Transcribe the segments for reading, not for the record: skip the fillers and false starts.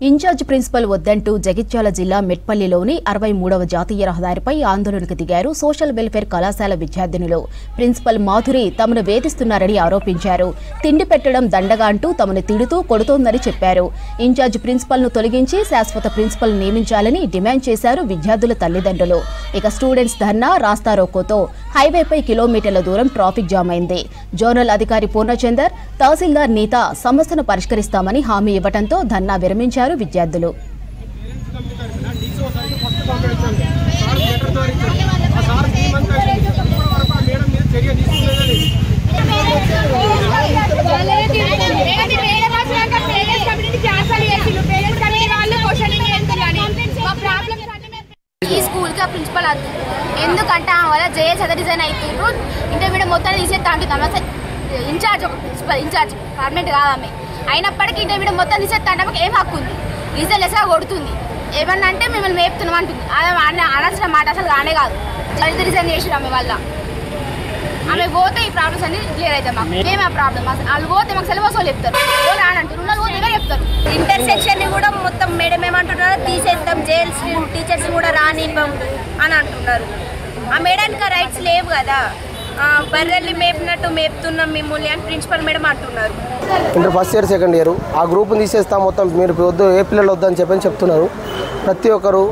Incharge principal వద్దంటూ Jagtial జిల్లా మెట్పల్లిలోని 63వ జాతీయ రహదారిపై ఆందోళనకు దిగారు సోషల్ వెల్ఫేర్ కళాశాల విద్యార్థినులు. ప్రిన్సిపల్ మాధురి తమను వేధిస్తున్నారని ఆరోపించారు. తిండి పెట్టడం దండగా అంటూ తమను తిడుతూ కొడుతోందని చెప్పారు. ఇన్ఛార్జ్ ప్రిన్సిపల్ ను తొలగించి శాశ్వత ప్రిన్సిపల్ నియమించాలని డిమాండ్ చేశారు విద్యార్థుల తల్లిదండ్రులు. ఇక స్టూడెంట్స్ ధర్నా రాస్తారోకోతో హైవేపై కిలోమీటర్ల దూరం ట్రాఫిక్ జామ్ అయింది. జోనల్ అధికారి పూర్ణచందర్, తహసీల్దార్ నీత సమస్యను పరిష్కరిస్తామని హామీ ఇవ్వడంతో ధర్నా విరమించారు విద్యార్థులు. ఈ స్కూల్ కి ప్రిన్సిపల్ వద్దు, ఎందుకంటే వల్ల జేఎస్ అదే డిజైన్ అవుతున్నారు. ఇంటర్మీడియట్ మొత్తాన్ని తీసేస్తా అంటున్నాం. ఇన్ఛార్జ్ ఒక ప్రిన్సిపల్ ఇన్ఛార్జ్ పర్మనెంట్ కాదామె అయినప్పటికీ ఇంటర్మీడియట్ మొత్తం తీసేస్తా అంటే ఏం హక్కు ఉంది? రీజన్ లెస్గా కొడుతుంది. ఏమన్నా అంటే మిమ్మల్ని మేపుతున్నాం అంటుంది. అనాల్సిన మాట అసలు కానే కాదు. దళిత రిజైన్ చేసి ఆమె వల్ల ఆమె పోతే ఈ ప్రాబ్లమ్స్ అన్ని క్లియర్ అవుతాయి. మాకు ఏమే ఆ ప్రాబ్లమ్ అసలు వాళ్ళు పోతే మాకు సిలబస్ వాళ్ళు చెప్తారు, వాళ్ళు రానంటారు, ఉన్న పోతే ఎవరు చెప్తారు. ఇంటర్సెక్షన్ ని కూడా మొత్తం మేడం ఏమంటున్నారు, తీసేద్దాం, జైల్స్ టీచర్స్ కూడా రానివ్వం అని అంటున్నారు. ఆ మేడానికి రైట్స్ లేవు కదా. బర్రెల్ని మేపినట్టు మేపుతున్నాం మిమ్మల్ని అని ప్రిన్సిపల్ మేడం అంటున్నారు. Inter first year second year ఆ గ్రూప్ని తీసేస్తాం, మొత్తం మీరు వద్దు, ఏ పిల్లలు వద్దని చెప్పని చెప్తున్నారు. ప్రతి ఒక్కరు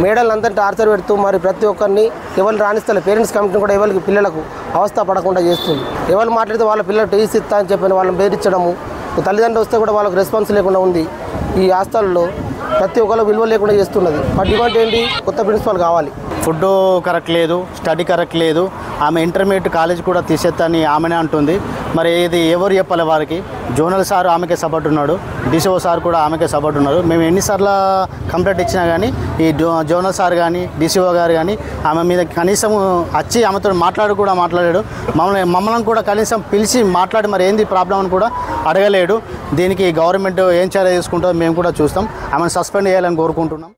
మేడలు అంతా టార్చర్ పెడుతూ మరి ప్రతి ఒక్కరిని ఎవరు రాణిస్తారు. పేరెంట్స్ కమిటీని కూడా ఎవరికి పిల్లలకు అవస్థ పడకుండా చేస్తుంది. ఎవరు మాట్లాడితే వాళ్ళ పిల్లలు టీసీ ఇస్తా అని చెప్పని వాళ్ళని బెదిరించడము, తల్లిదండ్రులు వస్తే కూడా వాళ్ళకి రెస్పాన్స్ లేకుండా ఉంది. ఈ హాస్టల్లో ప్రతి ఒక్కరు విలువ లేకుండా చేస్తున్నది. మా డిమాండ్ ఏంటి? కొత్త ప్రిన్సిపల్ కావాలి. ఫుడ్ కరెక్ట్ లేదు, స్టడీ కరెక్ట్ లేదు. ఆమె ఇంటర్మీడియట్ కాలేజ్ కూడా తీసేత్తని ఆమెనే అంటుంది. మరి ఇది ఎవరు చెప్పాలి వారికి? జోనల్ సార్ ఆమెకే సపోర్ట్ ఉన్నాడు, డిసిఓ సార్ కూడా ఆమెకే సపోర్ట్ ఉన్నారు. మేము ఎన్నిసార్లు కంప్లైంట్ ఇచ్చినా కానీ ఈ జోనల్ సార్ కానీ డిసిఓ గారు కానీ ఆమె మీద కనీసం వచ్చి ఆమెతో మాట్లాడాడు. మమ్మల్ని కూడా కనీసం పిలిచి మాట్లాడి మరి ఏంది ప్రాబ్లం అని కూడా అడగలేడు. దీనికి గవర్నమెంట్ ఏం చర్య తీసుకుంటుందో మేము కూడా చూస్తాం. ఆమెను సస్పెండ్ చేయాలని కోరుకుంటున్నాం.